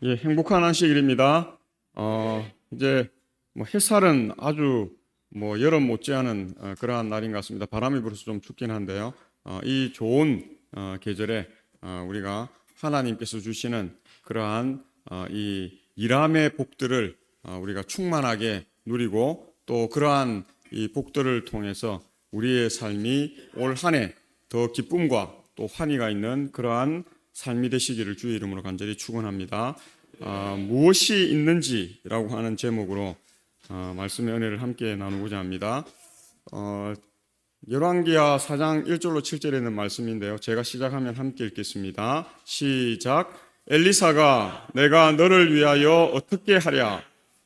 예, 행복한 안식일입니다. 이제 햇살은 아주 여름 못지않은 그러한 날인 것 같습니다. 바람이 불어서 좀 춥긴 한데요. 이 좋은 계절에 우리가 하나님께서 주시는 그러한 이 일함의 복들을 우리가 충만하게 누리고 또 그러한 이 복들을 통해서 우리의 삶이 올 한 해 더 기쁨과 또 환희가 있는 그러한 삶이 되시기를 주의 이름으로 간절히 축원합니다. 무엇이 있는지라고 하는 제목으로 말씀의 은혜를 함께 나누고자 합니다. 열왕기하 4장 1절로 7절에 있는 말씀인데요. 제가 시작하면 함께 읽겠습니다. 시작. 엘리사가 내가 너를 위하여 어떻게 하랴?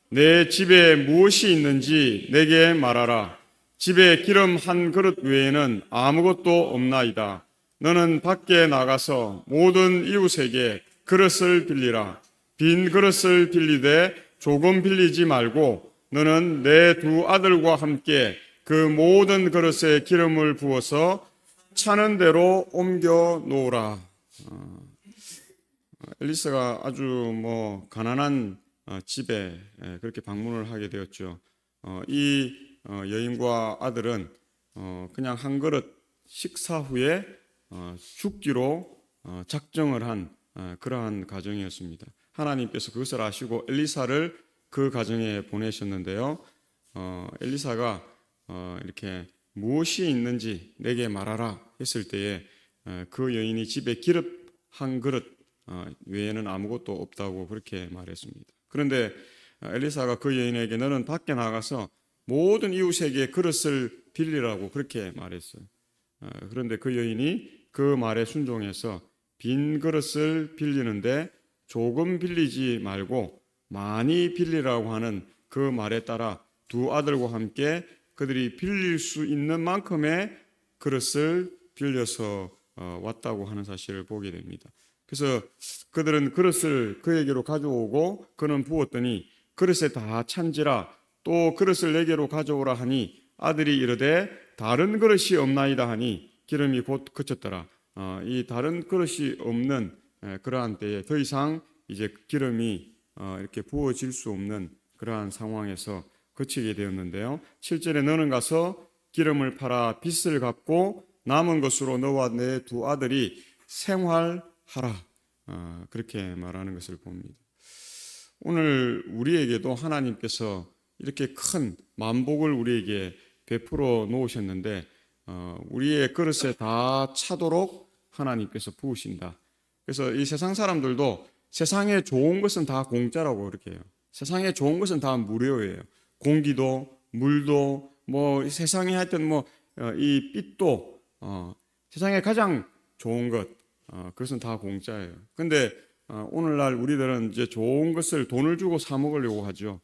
내 집에 무엇이 있는지 내게 말하라. 집에 기름 한 그릇 외에는 아무것도 없나이다. 너는 밖에 나가서 모든 이웃에게 그릇을 빌리라. 빈 그릇을 빌리되 조금 빌리지 말고 너는 내 두 아들과 함께 그 모든 그릇에 기름을 부어서 차는 대로 옮겨 놓으라. 엘리사가 아주 가난한 집에 그렇게 방문을 하게 되었죠. 이 여인과 아들은 그냥 한 그릇 식사 후에 죽기로 작정을 한 그러한 가정이었습니다. 하나님께서 그것을 아시고 엘리사를 그 가정에 보내셨는데요. 엘리사가 이렇게 무엇이 있는지 내게 말하라 했을 때에 그 여인이 집에 기름 한 그릇 외에는 아무것도 없다고 그렇게 말했습니다. 그런데 엘리사가 그 여인에게 너는 밖에 나가서 모든 이웃에게 그릇을 빌리라고 그렇게 말했어요. 그런데 그 여인이 그 말에 순종해서 빈 그릇을 빌리는데 조금 빌리지 말고 많이 빌리라고 하는 그 말에 따라 두 아들과 함께 그들이 빌릴 수 있는 만큼의 그릇을 빌려서 왔다고 하는 사실을 보게 됩니다. 그래서 그들은 그릇을 그에게로 가져오고 그는 부었더니 그릇에 다 찬지라 또 그릇을 내게로 가져오라 하니 아들이 이르되 다른 그릇이 없나이다 하니 기름이 곧 그쳤더라. 이 다른 그릇이 없는 그러한 때에 더 이상 이제 기름이 이렇게 부어질 수 없는 그러한 상황에서 그치게 되었는데요. 7절에 너는 가서 기름을 팔아 빚을 갚고 남은 것으로 너와 내 두 아들이 생활하라. 그렇게 말하는 것을 봅니다. 오늘 우리에게도 하나님께서 이렇게 큰 만복을 우리에게 베풀어 놓으셨는데 우리의 그릇에 다 차도록 하나님께서 부으신다. 그래서 이 세상 사람들도 세상에 좋은 것은 다 공짜라고 그렇게 해요. 세상에 좋은 것은 다 무료예요. 공기도 물도 세상에 하여튼 이 빛도 세상에 가장 좋은 것 그것은 다 공짜예요. 그런데 오늘날 우리들은 이제 좋은 것을 돈을 주고 사 먹으려고 하죠.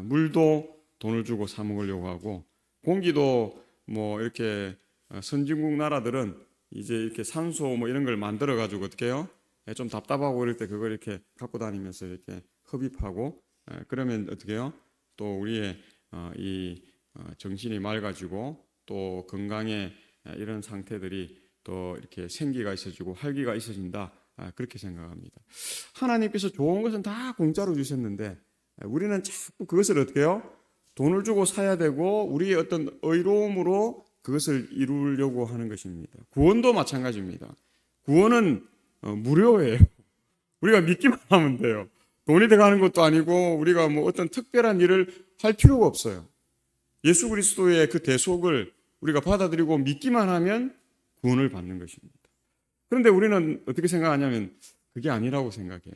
물도 돈을 주고 사 먹으려고 하고 공기도 이렇게 선진국 나라들은 이제 이렇게 산소 이런 걸 만들어 가지고 어떻게 해요? 좀 답답하고 이럴 때 그걸 이렇게 갖고 다니면서 이렇게 흡입하고 그러면 어떻게 해요? 또 우리의 이 정신이 맑아지고 또 건강에 이런 상태들이 또 이렇게 생기가 있어지고 활기가 있어진다. 그렇게 생각합니다. 하나님께서 좋은 것은 다 공짜로 주셨는데 우리는 자꾸 그것을 어떻게 해요? 돈을 주고 사야 되고 우리의 어떤 의로움으로 그것을 이루려고 하는 것입니다. 구원도 마찬가지입니다. 구원은 무료예요. 우리가 믿기만 하면 돼요. 돈이 들어가는 것도 아니고 우리가 어떤 특별한 일을 할 필요가 없어요. 예수 그리스도의 그 대속을 우리가 받아들이고 믿기만 하면 구원을 받는 것입니다. 그런데 우리는 어떻게 생각하냐면 그게 아니라고 생각해요.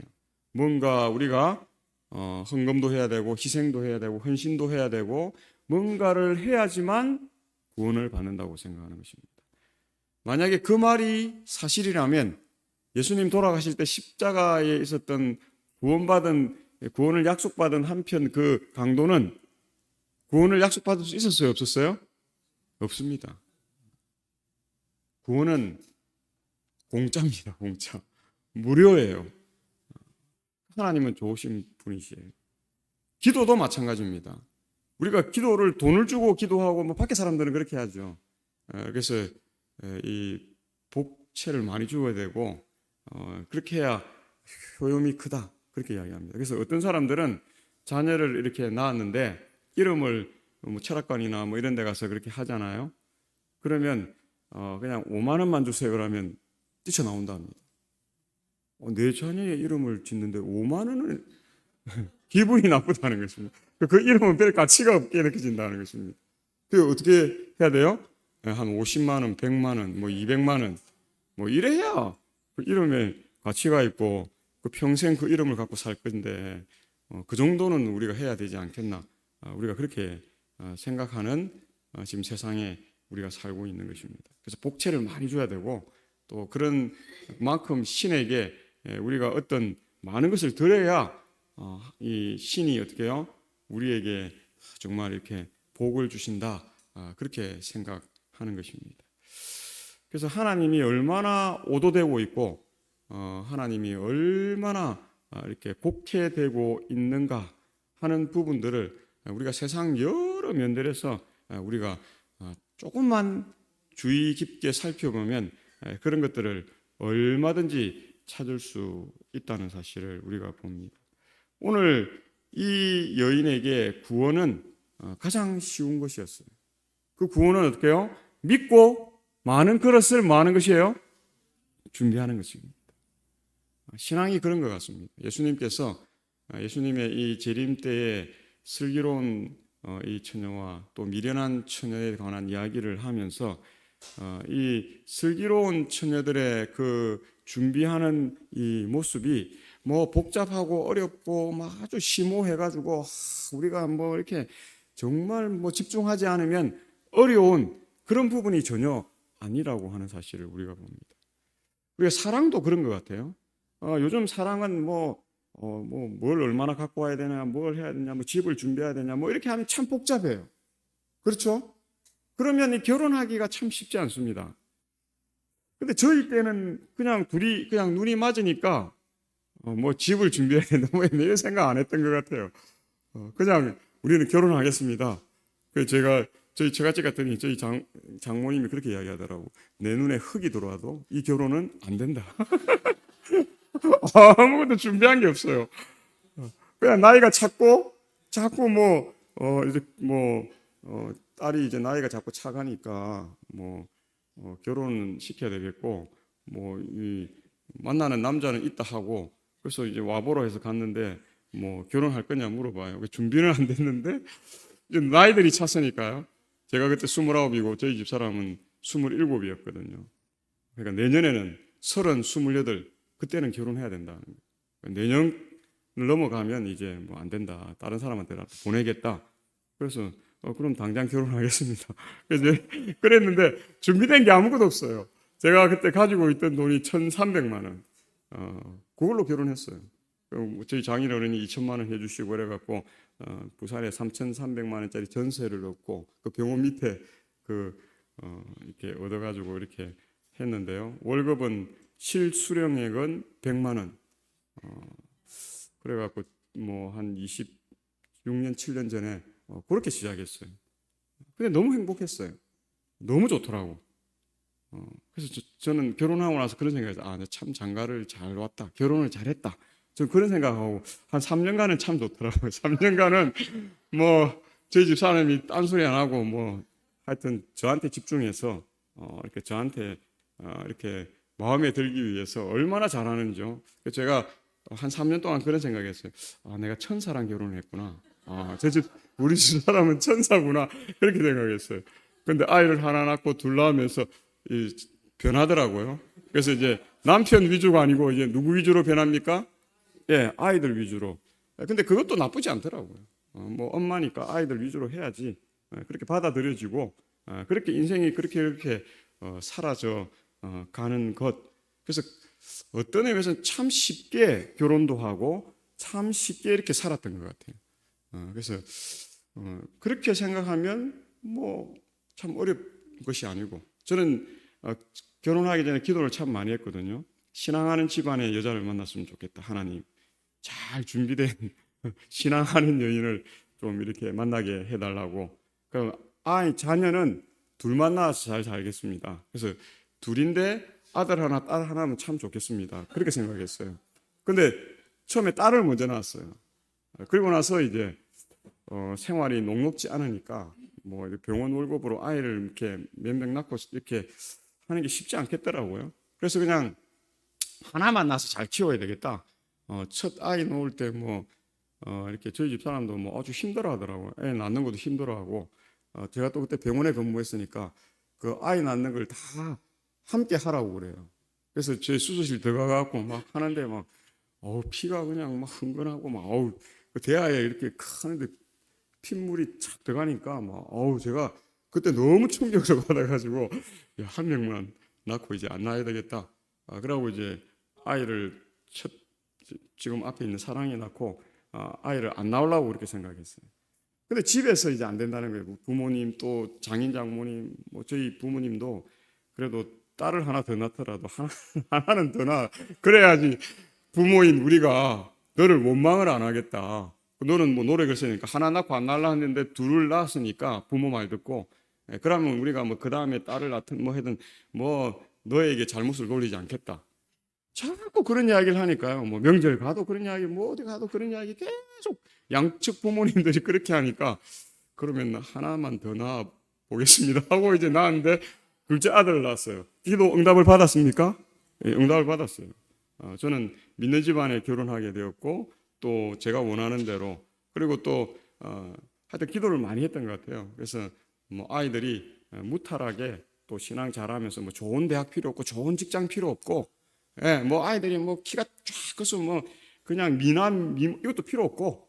뭔가 우리가 헌금도 해야 되고 희생도 해야 되고 헌신도 해야 되고 뭔가를 해야지만 구원을 받는다고 생각하는 것입니다. 만약에 그 말이 사실이라면 예수님 돌아가실 때 십자가에 있었던 구원을 약속받은 한편 그 강도는 구원을 약속받을 수 있었어요? 없었어요? 없습니다. 구원은 공짜입니다. 공짜. 무료예요. 하나님은 좋으신 분이시에요. 기도도 마찬가지입니다. 우리가 기도를 돈을 주고 기도하고 밖에 사람들은 그렇게 하죠. 그래서 이 복채를 많이 주어야 되고 그렇게 해야 효용이 크다. 그렇게 이야기합니다. 그래서 어떤 사람들은 자녀를 이렇게 낳았는데 이름을 뭐 철학관이나 뭐 이런 데 가서 그렇게 하잖아요. 그러면 그냥 5만 원만 주세요 그러면 뛰쳐나온답니다. 내 자녀의 이름을 짓는데 5만 원은 기분이 나쁘다는 것입니다. 그 이름은 별 가치가 없게 느껴진다는 것입니다. 그 어떻게 해야 돼요? 한 50만 원, 100만 원, 뭐 200만 원, 뭐 이래야 그 이름에 가치가 있고 그 평생 그 이름을 갖고 살 건데 그 정도는 우리가 해야 되지 않겠나? 우리가 그렇게 생각하는 지금 세상에 우리가 살고 있는 것입니다. 그래서 복채를 많이 줘야 되고 또 그런 만큼 신에게 우리가 어떤 많은 것을 드려야 이 신이 어떻게 해요? 우리에게 정말 이렇게 복을 주신다. 그렇게 생각하는 것입니다. 그래서 하나님이 얼마나 오도되고 있고 하나님이 얼마나 이렇게 복해되고 있는가 하는 부분들을 우리가 세상 여러 면들에서 우리가 조금만 주의 깊게 살펴보면 그런 것들을 얼마든지 찾을 수 있다는 사실을 우리가 봅니다. 오늘 이 여인에게 구원은 가장 쉬운 것이었어요. 그 구원은 어떻게 해요? 믿고 많은 그릇을 뭐 하는 것이에요? 준비하는 것입니다. 신앙이 그런 것 같습니다. 예수님께서 예수님의 이 재림 때에 슬기로운 이 처녀와 또 미련한 처녀에 관한 이야기를 하면서 이 슬기로운 처녀들의 그 준비하는 이 모습이 뭐 복잡하고 어렵고 막 아주 심오해가지고 우리가 뭐 이렇게 정말 뭐 집중하지 않으면 어려운 그런 부분이 전혀 아니라고 하는 사실을 우리가 봅니다. 우리가 사랑도 그런 것 같아요. 요즘 사랑은 뭘 얼마나 갖고 와야 되냐, 뭘 해야 되냐, 뭐 집을 준비해야 되냐, 뭐 이렇게 하면 참 복잡해요. 그렇죠? 그러면 이 결혼하기가 참 쉽지 않습니다. 근데 저희 때는 그냥 둘이 그냥 눈이 맞으니까 뭐 집을 준비해야 된다, 뭐 이런 생각 안 했던 것 같아요. 그냥 우리는 결혼하겠습니다. 그래서 저희 처갓집 갔더니 저희 장모님이 그렇게 이야기하더라고. 내 눈에 흙이 들어와도 이 결혼은 안 된다. 아무것도 준비한 게 없어요. 그냥 나이가 자꾸 이제 딸이 이제 나이가 자꾸 차가니까 결혼은 시켜야 되겠고 이 만나는 남자는 있다 하고 그래서 이제 와보라 해서 갔는데 결혼할 거냐 물어봐요. 준비는 안 됐는데 이제 나이들이 찼으니까요. 제가 그때 29이고 저희 집 사람은 27이었거든요. 그러니까 내년에는 30, 28 그때는 결혼해야 된다는 거예요. 내년을 넘어가면 이제 안 된다. 다른 사람한테 보내겠다. 그래서 그럼 당장 결혼하겠습니다. 그래서 그랬는데 준비된 게 아무것도 없어요. 제가 그때 가지고 있던 돈이 1,300만 원. 그걸로 결혼했어요. 저희 장인어른이 2천만 원 해주시고 그래갖고 부산에 3,300만 원짜리 전세를 얻고 그 병원 밑에 이렇게 얻어가지고 이렇게 했는데요. 월급은 실수령액은 100만 원. 그래갖고 한 26년, 7년 전에 그렇게 시작했어요. 근데 너무 행복했어요. 너무 좋더라고. 그래서 저는 결혼하고 나서 그런 생각했어요. 내가 참 장가를 잘 왔다. 결혼을 잘했다. 저는 그런 생각하고 한 3년간은 참 좋더라고요. 3년간은 저희 집 사람이 딴소리 안 하고 하여튼 저한테 집중해서 이렇게 저한테 이렇게 마음에 들기 위해서 얼마나 잘하는지요. 그래서 제가 한 3년 동안 그런 생각했어요. 내가 천사랑 결혼했구나. 우리 집 사람은 천사구나. 그렇게 생각했어요. 근데 아이를 하나 낳고 둘 낳으면서 변하더라고요. 그래서 이제 남편 위주가 아니고 이제 누구 위주로 변합니까? 예, 아이들 위주로. 근데 그것도 나쁘지 않더라고요. 엄마니까 아이들 위주로 해야지. 그렇게 받아들여지고 그렇게 인생이 그렇게 사라져 가는 것. 그래서 어떤 의미에서는 참 쉽게 결혼도 하고 참 쉽게 이렇게 살았던 것 같아요. 그래서 그렇게 생각하면 참 어려운 것이 아니고 저는 결혼하기 전에 기도를 참 많이 했거든요. 신앙하는 집안의 여자를 만났으면 좋겠다. 하나님 잘 준비된 신앙하는 여인을 좀 이렇게 만나게 해달라고. 자녀는 둘 만나서 잘 살겠습니다. 그래서 둘인데 아들 하나 딸 하나면 참 좋겠습니다. 그렇게 생각했어요. 근데 처음에 딸을 먼저 낳았어요. 그리고 나서 이제 생활이 녹록지 않으니까 뭐 이렇게 병원 월급으로 아이를 이렇게 몇 명 낳고 이렇게 하는 게 쉽지 않겠더라고요. 그래서 그냥 하나만 낳아서 잘 키워야 되겠다. 첫 아이 놓을 때 뭐 이렇게 저희 집 사람도 뭐 아주 힘들어 하더라고요. 애 낳는 것도 힘들어 하고 제가 또 그때 병원에 근무했으니까 그 아이 낳는 걸 다 함께 하라고 그래요. 그래서 제 수술실 들어가갖고 막 하는데 막 피가 그냥 막 흥건하고 막 그 대야에 이렇게 하는데 핏물이 착 들어가니까 막 제가 그때 너무 충격을 받아가지고 야, 한 명만 낳고 이제 안 낳아야 되겠다. 그러고 이제 아이를 지금 앞에 있는 사랑이 낳고 아이를 안 낳으려고 그렇게 생각했어요. 근데 집에서 이제 안 된다는 거예요. 부모님 또 장인 장모님 뭐 저희 부모님도 그래도 딸을 하나 더 낳더라도 하나는 더 낳아 그래야지 부모인 우리가 너를 원망을 안 하겠다. 너는 뭐 노력을 했으니까 하나 낳고 안 낳으려 했는데 둘을 낳았으니까 부모 말 듣고 그러면 우리가 뭐 그 다음에 딸을 낳든 뭐 하든 뭐 너에게 잘못을 돌리지 않겠다. 자꾸 그런 이야기를 하니까요. 뭐 명절 가도 그런 이야기, 뭐 어디 가도 그런 이야기 계속 양측 부모님들이 그렇게 하니까 그러면 하나만 더 낳아 보겠습니다 하고 이제 낳았는데 둘째 아들을 낳았어요. 기도 응답을 받았습니까? 예, 응답을 받았어요. 저는 믿는 집안에 결혼하게 되었고 또 제가 원하는 대로 그리고 또 하여튼 기도를 많이 했던 것 같아요. 그래서 뭐 아이들이 무탈하게 또 신앙 잘하면서 뭐 좋은 대학 필요 없고 좋은 직장 필요 없고 예, 뭐 아이들이 뭐 키가 쫙 커서 뭐 그냥 미남 이것도 필요 없고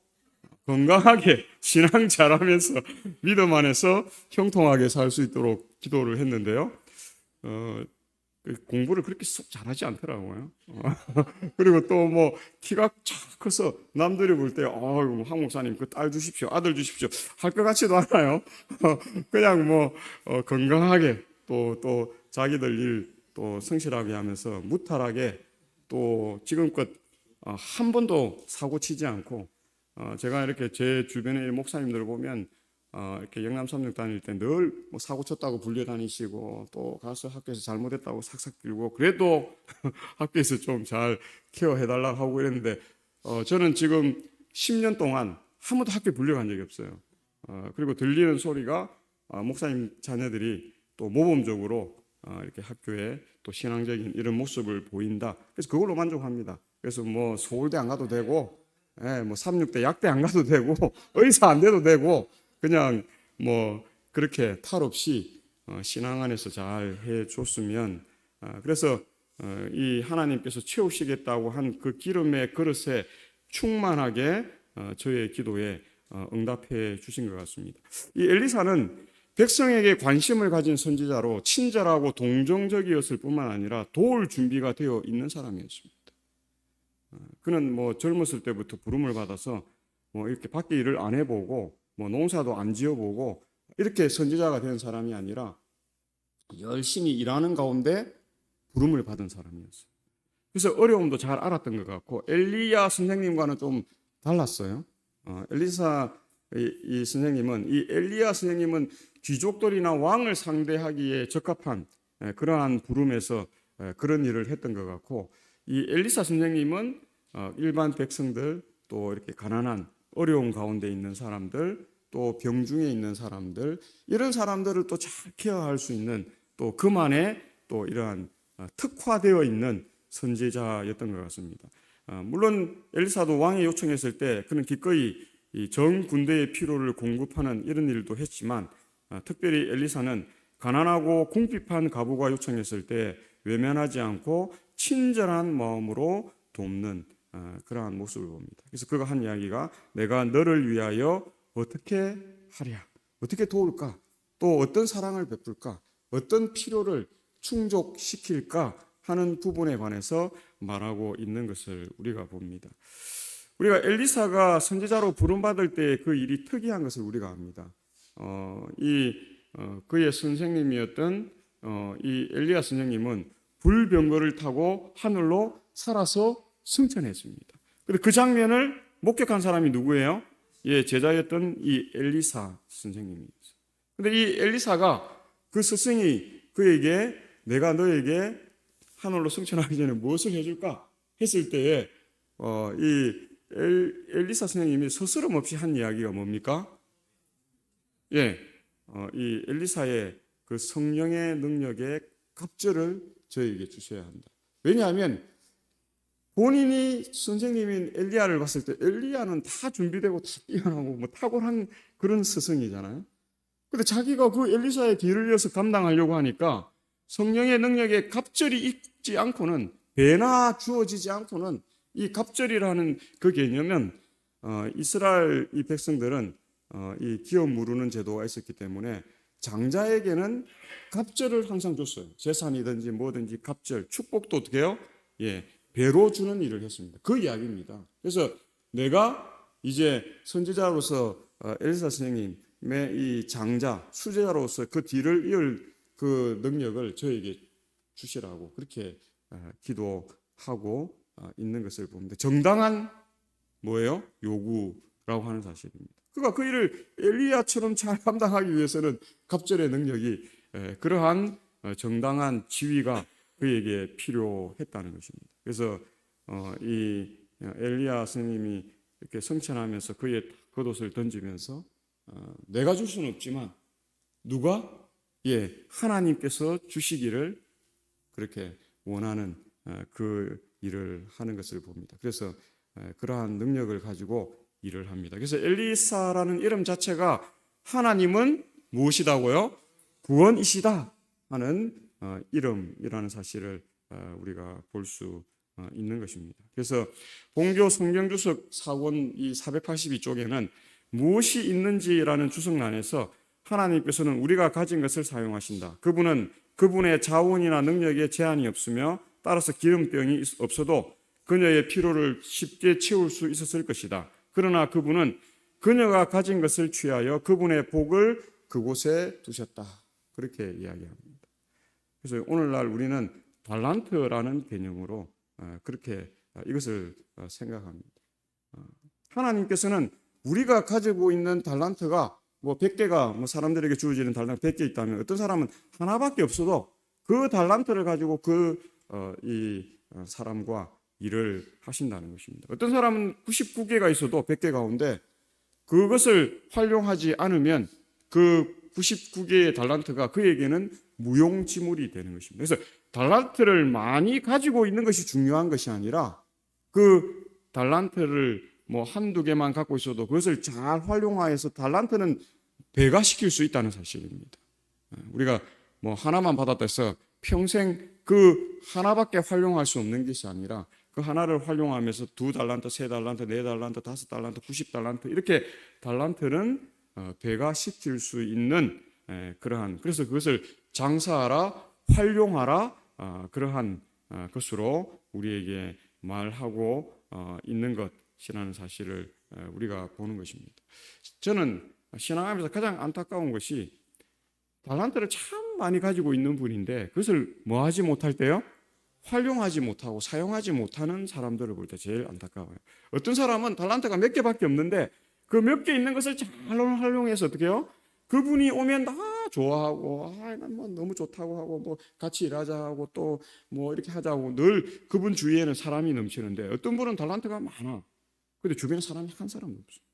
건강하게 신앙 잘하면서 믿음 안에서 형통하게 살 수 있도록 기도를 했는데요. 공부를 그렇게 썩 잘하지 않더라고요. 그리고 또 뭐 키가 쫙 커서 남들이 볼 때 황 목사님 그 딸 주십시오, 아들 주십시오 할 것 같지도 않아요. 그냥 뭐 건강하게 또 자기들 일 또 성실하게 하면서 무탈하게 또 지금껏 한 번도 사고 치지 않고 제가 이렇게 제 주변의 목사님들 보면 이렇게 영남 삼육 다닐 때 늘 뭐 사고 쳤다고 불려 다니시고 또 가서 학교에서 잘못했다고 삭삭 빌고 그래도 학교에서 좀 잘 케어해 달라고 하고 이랬는데 저는 지금 10년 동안 한 번도 학교에 불려간 적이 없어요. 그리고 들리는 소리가 목사님 자녀들이 또 모범적으로 이렇게 학교에 또 신앙적인 이런 모습을 보인다. 그래서 그걸로 만족합니다. 그래서 뭐 서울대 안 가도 되고, 뭐 삼육대 약대 안 가도 되고, 의사 안 돼도 되고, 그냥 뭐 그렇게 탈 없이 신앙 안에서 잘 해줬으면, 그래서 이 하나님께서 채우시겠다고 한 그 기름의 그릇에 충만하게 저의 기도에 응답해 주신 것 같습니다. 이 엘리사는 백성에게 관심을 가진 선지자로 친절하고 동정적이었을 뿐만 아니라 도울 준비가 되어 있는 사람이었습니다. 그는 뭐 젊었을 때부터 부름을 받아서 뭐 이렇게 밖에 일을 안 해보고 뭐 농사도 안 지어보고 이렇게 선지자가 된 사람이 아니라 열심히 일하는 가운데 부름을 받은 사람이었어요. 그래서 어려움도 잘 알았던 것 같고 엘리야 선생님과는 좀 달랐어요. 엘리사 이 선생님은 이 엘리야 선생님은 귀족들이나 왕을 상대하기에 적합한 그러한 부름에서 그런 일을 했던 것 같고 이 엘리사 선생님은 일반 백성들 또 이렇게 가난한 어려운 가운데 있는 사람들 또 병중에 있는 사람들 이런 사람들을 또 잘 케어할 수 있는 또 그만의 또 이러한 특화되어 있는 선지자였던 것 같습니다. 물론 엘리사도 왕이 요청했을 때 그는 기꺼이 전 군대의 필요를 공급하는 이런 일도 했지만 특별히 엘리사는 가난하고 궁핍한 가부가 요청했을 때 외면하지 않고 친절한 마음으로 돕는 그러한 모습을 봅니다. 그래서 그가 한 이야기가 내가 너를 위하여 어떻게 하랴, 어떻게 도울까, 또 어떤 사랑을 베풀까, 어떤 필요를 충족시킬까 하는 부분에 관해서 말하고 있는 것을 우리가 봅니다. 우리가 엘리사가 선지자로 부름받을 때 그 일이 특이한 것을 우리가 압니다. 그의 선생님이었던 이 엘리야 선생님은 불병거를 타고 하늘로 살아서 승천했습니다. 그런데 그 장면을 목격한 사람이 누구예요? 예, 제자였던 이 엘리사 선생님이었어요. 그런데 이 엘리사가 그 스승이 그에게 내가 너에게 하늘로 승천하기 전에 무엇을 해줄까 했을 때에 이 엘리사 선생님이 스스럼 없이 한 이야기가 뭡니까? 예, 이 엘리사의 그 성령의 능력의 갑절을 저에게 주셔야 한다. 왜냐하면 본인이 선생님인 엘리야를 봤을 때 엘리야는 다 준비되고 다 뛰어나고 뭐 탁월한 그런 스승이잖아요. 근데 자기가 그 엘리사의 뒤를 이어서 감당하려고 하니까 성령의 능력에 갑절이 있지 않고는, 배나 주어지지 않고는, 이 갑절이라는 그 개념은 이스라엘 이 백성들은 이 기업 무르는 제도가 있었기 때문에 장자에게는 갑절을 항상 줬어요. 재산이든지 뭐든지 갑절, 축복도 어떻게 해요? 예, 배로 주는 일을 했습니다. 그 이야기입니다. 그래서 내가 이제 선지자로서 엘리사 선생님의 이 장자, 수제자로서 그 뒤를 이을 그 능력을 저에게 주시라고 그렇게 기도하고 있는 것을 봅니다. 정당한 뭐예요? 요구라고 하는 사실입니다. 그가 그 일을 엘리야처럼 잘 감당하기 위해서는 갑절의 능력이, 그러한 정당한 지위가 그에게 필요했다는 것입니다. 그래서 이 엘리야 스님이 이렇게 성천하면서 그의 겉옷을 던지면서 내가 줄 수는 없지만 누가 하나님께서 주시기를 그렇게 원하는 그 일을 하는 것을 봅니다. 그래서 그러한 능력을 가지고 일을 합니다. 그래서 엘리사라는 이름 자체가 하나님은 무엇이다고요? 구원이시다 하는 이름이라는 사실을 우리가 볼 수 있는 것입니다. 그래서 본교 성경주석 사권 이 482쪽에는 무엇이 있는지라는 주석란에서 하나님께서는 우리가 가진 것을 사용하신다. 그분은 그분의 자원이나 능력에 제한이 없으며 따라서 기름병이 없어도 그녀의 필요를 쉽게 채울 수 있었을 것이다. 그러나 그분은 그녀가 가진 것을 취하여 그분의 복을 그곳에 두셨다. 그렇게 이야기합니다. 그래서 오늘날 우리는 달란트라는 개념으로 그렇게 이것을 생각합니다. 하나님께서는 우리가 가지고 있는 달란트가 뭐 100개가 뭐 사람들에게 주어지는 달란트 100개 있다면 어떤 사람은 하나밖에 없어도 그 달란트를 가지고 이 사람과 일을 하신다는 것입니다. 어떤 사람은 99개가 있어도 100개 가운데 그것을 활용하지 않으면 그 99개의 달란트가 그에게는 무용지물이 되는 것입니다. 그래서 달란트를 많이 가지고 있는 것이 중요한 것이 아니라 그 달란트를 뭐 한두 개만 갖고 있어도 그것을 잘 활용하여서 달란트는 배가시킬 수 있다는 사실입니다. 우리가 뭐 하나만 받았다 해서 평생 그 하나밖에 활용할 수 없는 것이 아니라 그 하나를 활용하면서 2달란트, 3달란트, 4달란트, 5달란트, 90달란트 이렇게 달란트는 배가시킬 수 있는 그래서 그것을 장사하라, 활용하라 그러한 것으로 우리에게 말하고 있는 것이라는 사실을 우리가 보는 것입니다. 저는 신앙하면서 가장 안타까운 것이 달란트를 참 많이 가지고 있는 분인데 그것을 뭐 하지 못할 때요? 활용하지 못하고 사용하지 못하는 사람들을 볼 때 제일 안타까워요. 어떤 사람은 달란트가 몇 개밖에 없는데 그 몇 개 있는 것을 잘 활용해서 어떻게 해요? 그분이 오면 다 좋아하고 난 뭐 너무 좋다고 하고 뭐 같이 일하자 하고 또 뭐 이렇게 하자고 늘 그분 주위에는 사람이 넘치는데 어떤 분은 달란트가 많아. 근데 주변에 사람이 한 사람도 없어요.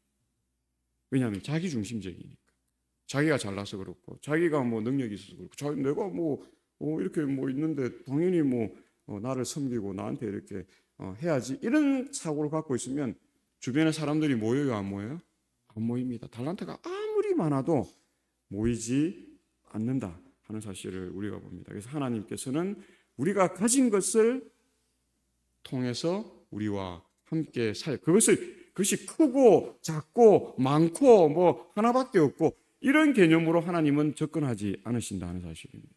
왜냐하면 자기 중심적이니까. 자기가 잘나서 그렇고 자기가 뭐 능력이 있어서 그렇고 내가 뭐 이렇게 뭐 있는데 당연히 뭐 나를 섬기고 나한테 이렇게 해야지 이런 사고를 갖고 있으면 주변에 사람들이 모여요 안 모여요? 안 모입니다. 달란트가 아무리 많아도 모이지 않는다 하는 사실을 우리가 봅니다. 그래서 하나님께서는 우리가 가진 것을 통해서 우리와 함께 그것이 크고 작고 많고 뭐 하나밖에 없고 이런 개념으로 하나님은 접근하지 않으신다는 사실입니다.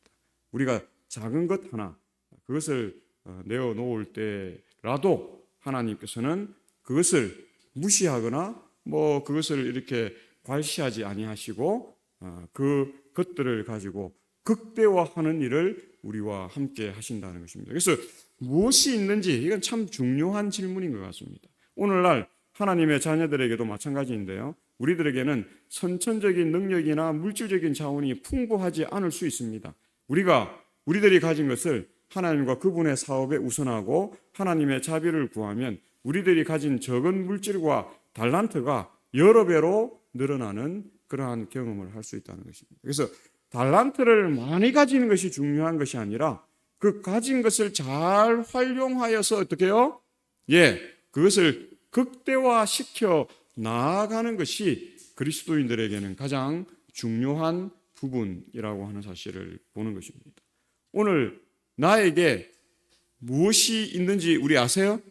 우리가 작은 것 하나 그것을 내어놓을 때라도 하나님께서는 그것을 무시하거나 뭐 그것을 이렇게 괄시하지 아니하시고 그 것들을 가지고 극대화하는 일을 우리와 함께 하신다는 것입니다. 그래서 무엇이 있는지 이건 참 중요한 질문인 것 같습니다. 오늘날 하나님의 자녀들에게도 마찬가지인데요. 우리들에게는 선천적인 능력이나 물질적인 자원이 풍부하지 않을 수 있습니다. 우리들이 가진 것을 하나님과 그분의 사업에 우선하고 하나님의 자비를 구하면 우리들이 가진 적은 물질과 달란트가 여러 배로 늘어나는 그러한 경험을 할 수 있다는 것입니다. 그래서 달란트를 많이 가지는 것이 중요한 것이 아니라 그 가진 것을 잘 활용하여서 어떻게 해요? 그것을 극대화시켜 나아가는 것이 그리스도인들에게는 가장 중요한 부분이라고 하는 사실을 보는 것입니다. 오늘 나에게 무엇이 있는지 우리 아세요?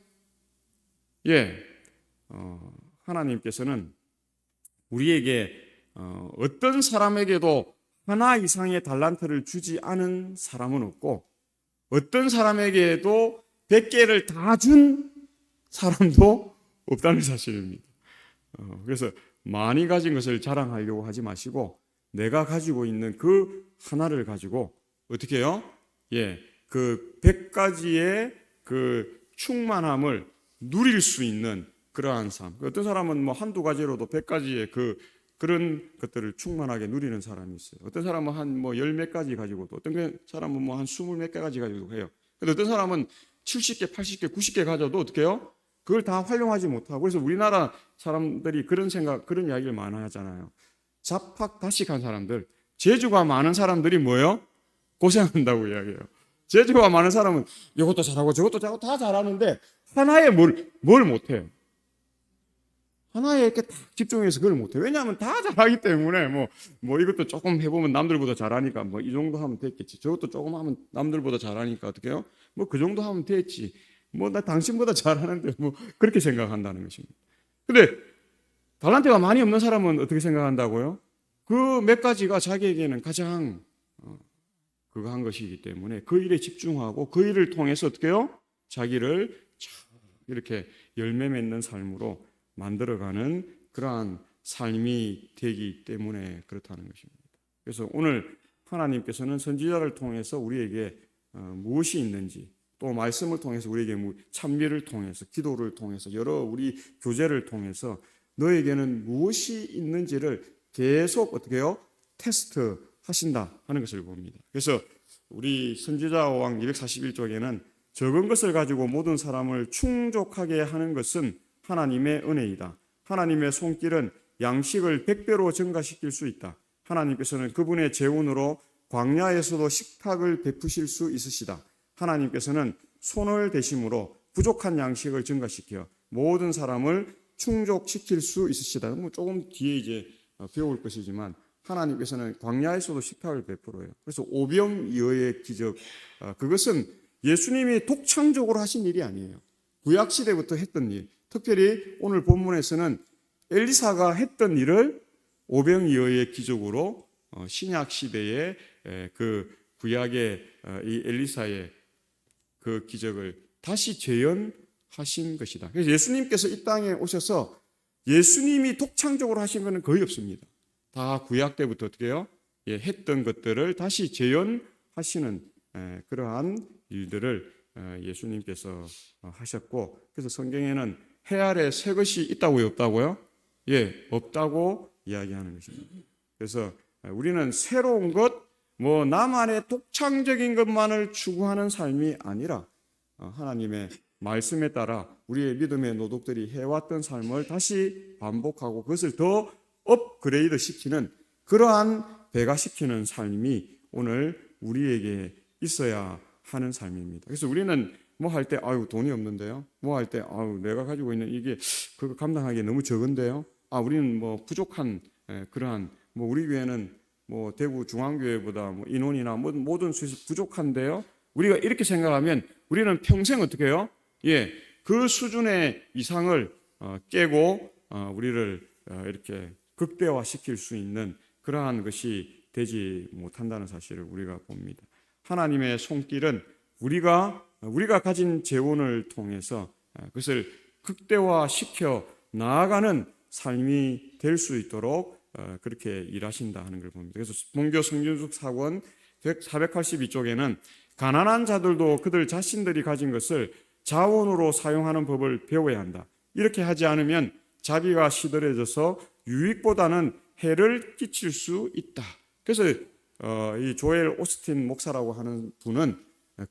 하나님께서는 우리에게 어떤 사람에게도 하나 이상의 달란트를 주지 않은 사람은 없고 어떤 사람에게도 100개를 다 준 사람도 없다는 사실입니다. 그래서 많이 가진 것을 자랑하려고 하지 마시고 내가 가지고 있는 그 하나를 가지고 어떻게 해요? 그 100가지의 그 충만함을 누릴 수 있는 그러한 삶. 어떤 사람은 뭐 한두 가지로도 100가지의 그런 것들을 충만하게 누리는 사람이 있어요. 어떤 사람은 한 뭐 열 몇 가지 가지고도, 어떤 사람은 뭐 한 20 몇 개 가지 가지고 해요. 근데 어떤 사람은 70개, 80개, 90개 가져도 어떻게 해요? 그걸 다 활용하지 못하고. 그래서 우리나라 사람들이 그런 이야기를 많이 하잖아요. 잡학다식한 사람들, 재주가 많은 사람들이 뭐예요? 고생한다고 이야기해요. 재주가 많은 사람은 이것도 잘하고 저것도 잘하고 다 잘하는데 하나에 뭘 못해요. 하나에 이렇게 딱 집중해서 그걸 못해요. 왜냐하면 다 잘하기 때문에 뭐 이것도 조금 해보면 남들보다 잘하니까 뭐 이 정도 하면 됐겠지. 저것도 조금 하면 남들보다 잘하니까 어떻게 해요? 뭐 그 정도 하면 됐지. 뭐 나 당신보다 잘하는데 뭐 그렇게 생각한다는 것입니다. 근데 달란트가 많이 없는 사람은 어떻게 생각한다고요? 그 몇 가지가 자기에게는 가장 그거 한 것이기 때문에 그 일에 집중하고 그 일을 통해서 어떻게 해요? 자기를 이렇게 열매 맺는 삶으로 만들어가는 그러한 삶이 되기 때문에 그렇다는 것입니다. 그래서 오늘 하나님께서는 선지자를 통해서 우리에게 무엇이 있는지, 또 말씀을 통해서 우리에게 찬미를 통해서, 기도를 통해서, 여러 우리 교제를 통해서 너에게는 무엇이 있는지를 계속 어떻게 해요? 테스트 하신다 하는 것을 봅니다. 그래서 우리 선지자 왕 241쪽에는 적은 것을 가지고 모든 사람을 충족하게 하는 것은 하나님의 은혜이다. 하나님의 손길은 양식을 100배로 증가시킬 수 있다. 하나님께서는 그분의 재원으로 광야에서도 식탁을 베푸실 수 있으시다. 하나님께서는 손을 대심으로 부족한 양식을 증가시켜 모든 사람을 충족시킬 수 있으시다. 조금 뒤에 이제 배울 것이지만 하나님께서는 광야에서도 식탁을 베풀어요. 그래서 오병이어의 기적, 그것은 예수님이 독창적으로 하신 일이 아니에요. 구약 시대부터 했던 일. 특별히 오늘 본문에서는 엘리사가 했던 일을 오병이어의 기적으로 신약 시대의 그 구약의 이 엘리사의 그 기적을 다시 재현하신 것이다. 그래서 예수님께서 이 땅에 오셔서 예수님이 독창적으로 하신 것은 거의 없습니다. 다 구약 때부터 어떻게 해요? 했던 것들을 다시 재현하시는 그러한 일들을 예수님께서 하셨고, 그래서 성경에는 해 아래 새 것이 있다고요, 없다고요? 없다고 이야기하는 것입니다. 그래서 우리는 새로운 것, 나만의 독창적인 것만을 추구하는 삶이 아니라 하나님의 말씀에 따라 우리의 믿음의 노독들이 해왔던 삶을 다시 반복하고 그것을 더 업그레이드 시키는 그러한 배가시키는 삶이 오늘 우리에게 있어야 하는 삶입니다. 그래서 우리는 뭐 할 때 돈이 없는데요. 뭐 할 때 내가 가지고 있는 이게 그거 감당하기에 너무 적은데요. 우리는 부족한 그러한 우리 교회는 대구 중앙교회보다 인원이나 모든 수에서 부족한데요. 우리가 이렇게 생각하면 우리는 평생 어떻게 해요? 그 수준의 이상을 깨고 우리를 이렇게 극대화시킬 수 있는 그러한 것이 되지 못한다는 사실을 우리가 봅니다. 하나님의 손길은 우리가 가진 재원을 통해서 그것을 극대화시켜 나아가는 삶이 될 수 있도록 그렇게 일하신다 하는 걸 봅니다. 그래서 본교 성경적 사권 482쪽에는 가난한 자들도 그들 자신들이 가진 것을 자원으로 사용하는 법을 배워야 한다. 이렇게 하지 않으면 자비가 시들해져서 유익보다는 해를 끼칠 수 있다. 그래서 이 조엘 오스틴 목사라고 하는 분은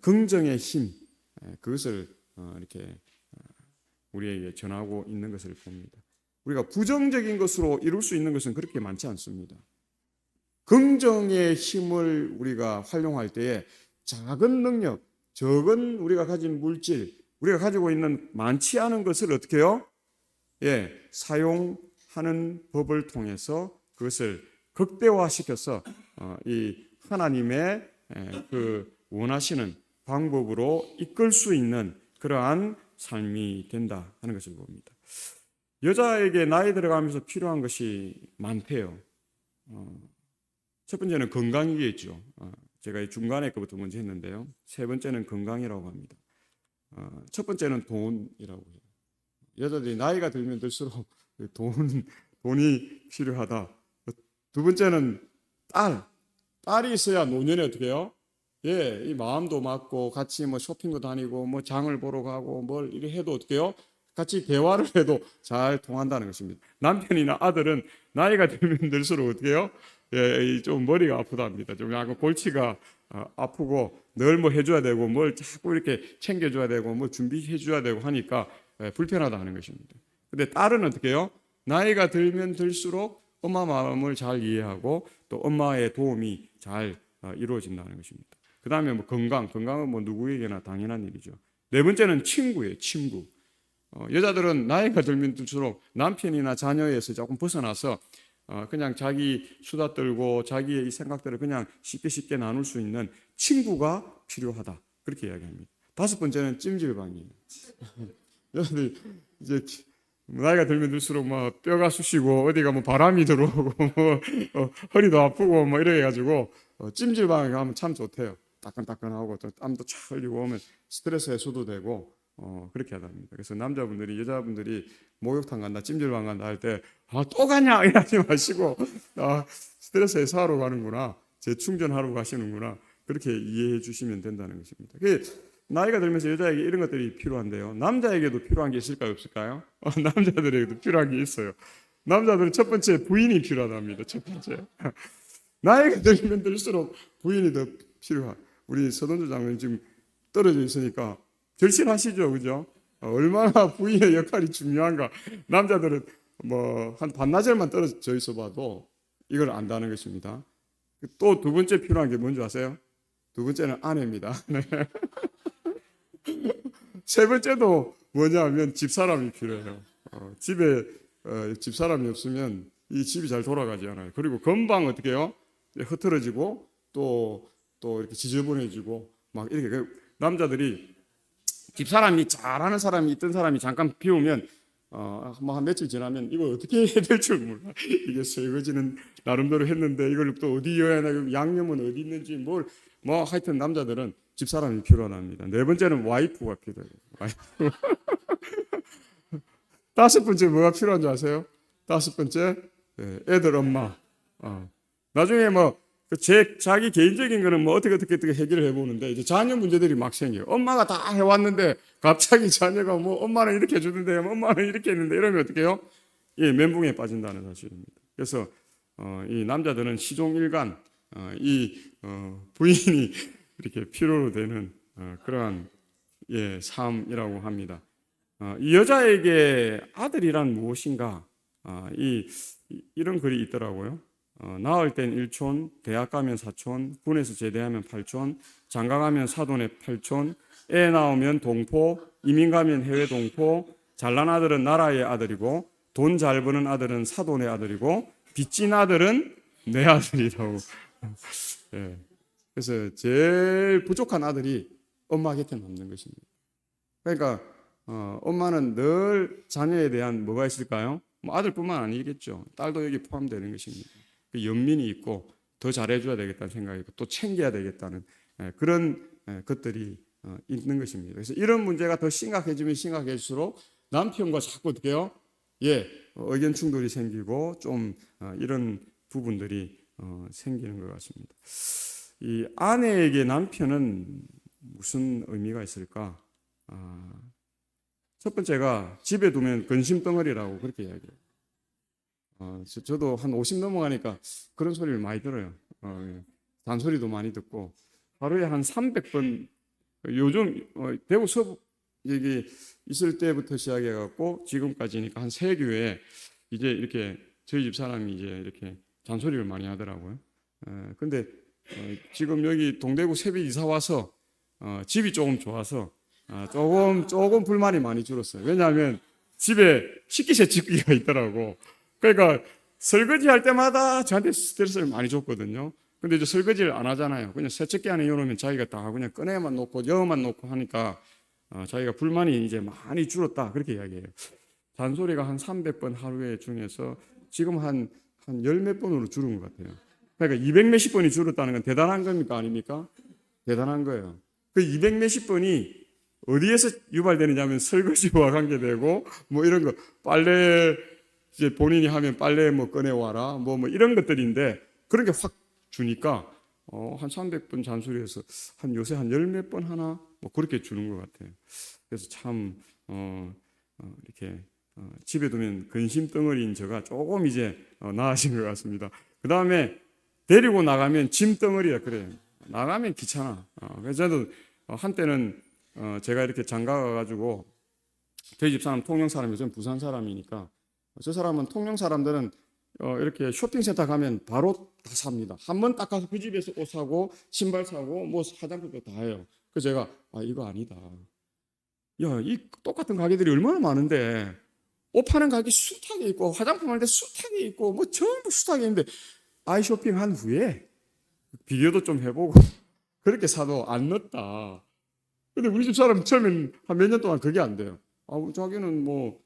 긍정의 힘, 그것을 이렇게 우리에게 전하고 있는 것을 봅니다. 우리가 부정적인 것으로 이룰 수 있는 것은 그렇게 많지 않습니다. 긍정의 힘을 우리가 활용할 때에 작은 능력, 적은 우리가 가진 물질, 우리가 가지고 있는 많지 않은 것을 어떻게 해요? 사용하는 법을 통해서 그것을 극대화시켜서 이 하나님의 그 원하시는 방법으로 이끌 수 있는 그러한 삶이 된다 하는 것을 봅니다. 여자에게 나이 들어가면서 필요한 것이 많대요. 첫 번째는 건강이겠죠. 제가 이 중간에 것부터 먼저 했는데요. 세 번째는 건강이라고 합니다. 첫 번째는 돈이라고 해요. 여자들이 나이가 들면 들수록 돈이 필요하다. 두 번째는 딸이 있어야 노년에 어떻게 해요? 이 마음도 맞고 같이 뭐 쇼핑도 다니고 뭐 장을 보러 가고 뭘 이렇게 해도 어떻게 해요? 같이 대화를 해도 잘 통한다는 것입니다. 남편이나 아들은 나이가 들면 들수록 어떻게 해요? 좀 머리가 아프답니다. 좀 약간 골치가 아프고 늘 뭐 해줘야 되고 뭘 자꾸 이렇게 챙겨줘야 되고 뭐 준비해줘야 되고 하니까 불편하다는 것입니다. 근데 딸은 어떻게 해요? 나이가 들면 들수록 엄마 마음을 잘 이해하고 또 엄마의 도움이 잘 이루어진다는 것입니다. 그 다음에 뭐 건강은 뭐 누구에게나 당연한 일이죠. 네 번째는 친구예요. 친구. 여자들은 나이가 들면 들수록 남편이나 자녀에서 조금 벗어나서 그냥 자기 수다 떨고 자기의 이 생각들을 그냥 쉽게 나눌 수 있는 친구가 필요하다. 그렇게 이야기합니다. 다섯 번째는 찜질방이에요. 여자들 이제 나이가 들면 들수록 막 뼈가 쑤시고 어디가 뭐 바람이 들어오고 뭐 허리도 아프고 뭐 이래 가지고 찜질방에 가면 참 좋대요. 따끈따끈하고 또 땀도 쫙 흘리고 오면 스트레스 해소도 되고 그렇게 하답니다. 그래서 남자분들이 여자분들이 목욕탕 간다, 찜질방 간다 할 때 또 가냐 이러지 마시고 스트레스 해소하러 가는구나, 재충전하러 가시는구나 그렇게 이해해 주시면 된다는 것입니다. 나이가 들면서 여자에게 이런 것들이 필요한데요. 남자에게도 필요한 게 있을까요, 없을까요? 남자들에게도 필요한 게 있어요. 남자들은 첫 번째 부인이 필요하답니다. 첫 번째. 나이가 들면 들수록 부인이 더 필요한. 우리 서동주 장로님 지금 떨어져 있으니까 절실하시죠, 그죠? 얼마나 부인의 역할이 중요한가. 남자들은 뭐 한 반나절만 떨어져 있어봐도 이걸 안다는 것입니다. 또 두 번째 필요한 게 뭔지 아세요? 두 번째는 아내입니다. 네. 세 번째도 뭐냐면 집사람이 필요해요. 집에 집사람이 없으면 이 집이 잘 돌아가지 않아요. 그리고 건방 어떻게 해요? 흐트러지고 또 이렇게 지저분해지고 막 이렇게 남자들이 집사람이 잘하는 사람이 있던 사람이 잠깐 비우면 뭐 한 며칠 지나면 이걸 어떻게 해야 될 줄 몰라. 이게 설거지는 나름대로 했는데 이걸 또 어디 이어야 하나, 양념은 어디 있는지 뭐 하여튼 남자들은 집사람이 필요합니다. 네 번째는 와이프가 필요해요. 와이프. 다섯 번째 뭐가 필요한 줄 아세요? 다섯 번째 애들 엄마. 나중에 뭐 자기 개인적인 거는 뭐 어떻게 해결을 해보는데 이제 자녀 문제들이 막 생겨요. 엄마가 다 해왔는데 갑자기 자녀가 뭐 엄마는 이렇게 해주는데 엄마는 이렇게 했는데 이러면 어떻게 해요? 멘붕에 빠진다는 사실입니다. 그래서 이 남자들은 시종일관 부인이 이렇게 필요로 되는 그러한 삶이라고 합니다. 이 여자에게 아들이란 무엇인가? 이런 글이 있더라고요. 낳을 땐 1촌, 대학 가면 4촌, 군에서 제대하면 8촌, 장가 가면 사돈의 8촌, 애 낳으면 동포, 이민 가면 해외 동포, 잘난 아들은 나라의 아들이고 돈 잘 버는 아들은 사돈의 아들이고 빚진 아들은 내 아들이라고. 그래서 제일 부족한 아들이 엄마 곁에 남는 것입니다. 그러니까 엄마는 늘 자녀에 대한 뭐가 있을까요? 뭐 아들뿐만 아니겠죠. 딸도 여기 포함되는 것입니다. 그 연민이 있고 더 잘해줘야 되겠다는 생각이 있고 또 챙겨야 되겠다는 그런 것들이 있는 것입니다. 그래서 이런 문제가 더 심각해지면 심각해질수록 남편과 자꾸 어떻게 해요? 의견 충돌이 생기고 좀 이런 부분들이 생기는 것 같습니다. 이 아내에게 남편은 무슨 의미가 있을까? 첫 번째가 집에 두면 근심덩어리라고 그렇게 이야기해요. 저도 한 50 넘어가니까 그런 소리를 많이 들어요. 잔소리도 많이 듣고 하루에 한 300번 요즘 대구 서부 여기 있을 때부터 시작해 갖고 지금까지니까 한 세 교회 이제 이렇게 저희 집 사람이 이제 이렇게 잔소리를 많이 하더라고요. 근데 지금 여기 동대구 새벽 이사 와서 집이 조금 좋아서 조금 불만이 많이 줄었어요. 왜냐하면 집에 식기세척기가 있더라고. 그러니까 설거지 할 때마다 저한테 스트레스를 많이 줬거든요. 근데 이제 설거지를 안 하잖아요. 그냥 세척기 안에 넣어놓으면 자기가 다 그냥 꺼내만 놓고 여만 놓고 하니까 자기가 불만이 이제 많이 줄었다 그렇게 이야기해요. 잔소리가 한 300번 하루에 중에서 지금 한 열 몇 번으로 줄은 것 같아요. 그러니까 200 몇십 번이 줄었다는 건 대단한 겁니까 아닙니까? 대단한 거예요. 그 200 몇십 번이 어디에서 유발되느냐 하면 설거지와 관계되고 뭐 이런 거 빨래 이제 본인이 하면 빨래 뭐 꺼내와라 뭐 이런 것들인데 그런 게 확 주니까 한 300번 잔소리해서 한 요새 한 열 몇 번 하나 뭐 그렇게 주는 것 같아요. 그래서 참 이렇게 집에 두면 근심 덩어리인 저가 조금 이제 나아진 것 같습니다. 그 다음에 데리고 나가면 짐 덩어리야 그래요. 나가면 귀찮아. 그래서 저도 한때는 제가 이렇게 장가 가가지고 저희 집 사람 통영 사람이죠. 저는 부산 사람이니까 저 사람은 통영 사람들은 이렇게 쇼핑센터 가면 바로 다 삽니다. 한 번 딱 가서 그 집에서 옷 사고 신발 사고 뭐 화장품도 다 해요. 그래서 제가 이거 아니다. 야, 이 똑같은 가게들이 얼마나 많은데 옷 파는 가게 숱하게 있고 화장품 할 때 숱하게 있고 뭐 전부 숱하게 있는데 아이쇼핑 한 후에 비교도 좀 해보고 그렇게 사도 안 넣었다. 근데 우리 집 사람 처음엔 한 몇 년 동안 그게 안 돼요. 자기는 뭐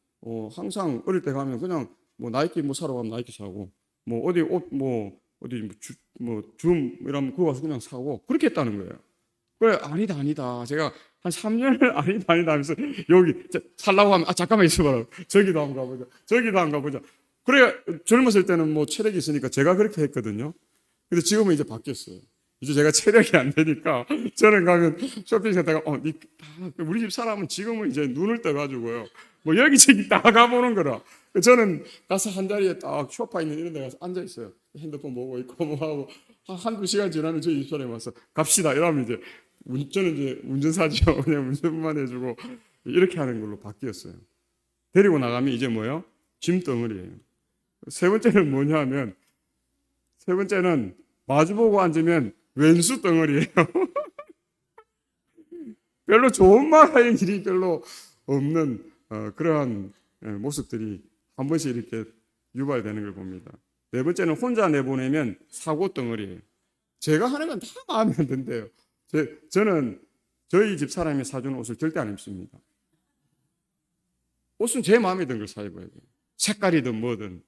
항상 어릴 때 가면 그냥 뭐 나이키 뭐 사러 가면 나이키 사고 뭐 어디 옷 뭐 어디 줌 이러면 그거 가서 그냥 사고 그렇게 했다는 거예요. 그래 아니다 제가 한 3년을 아니다 하면서 여기 살라고 하면 잠깐만 있어봐라 저기도 한번 가보자 그래 젊었을 때는 뭐 체력이 있으니까 제가 그렇게 했거든요. 근데 지금은 이제 바뀌었어요. 이제 제가 체력이 안 되니까 저는 가면 쇼핑센터가 우리 집 사람은 지금은 이제 눈을 떠가지고요 뭐 여기저기 다 가보는 거라. 저는 가서 한 자리에 딱 소파 있는 이런 데 가서 앉아 있어요. 핸드폰 보고 있고 뭐 하고 한두 시간 지나면 저희 집 사람이 와서 갑시다 이러면 이제 저는 이제 운전사죠. 그냥 운전만 해주고 이렇게 하는 걸로 바뀌었어요. 데리고 나가면 이제 뭐예요? 짐덩어리예요. 세 번째는 뭐냐 하면 세 번째는 마주보고 앉으면 왼수 덩어리예요. 별로 좋은 말 할 일이 별로 없는 그러한 모습들이 한 번씩 이렇게 유발되는 걸 봅니다. 네 번째는 혼자 내보내면 사고 덩어리예요. 제가 하는 건 다 마음에 안 든대요. 저는 저희 집 사람이 사준 옷을 절대 안 입습니다. 옷은 제 마음에 든 걸 사 입어야 돼요. 색깔이든 뭐든.